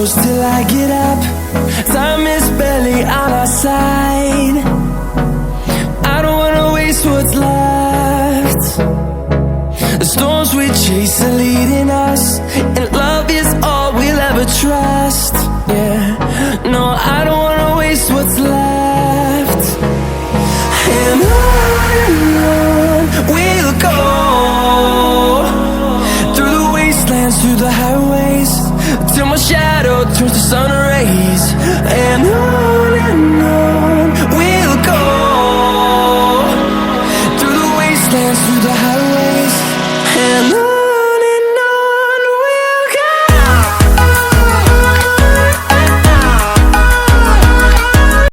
close till I get up. Time is barely on our side. I don't wanna waste what's left. The storms we chase are leading us.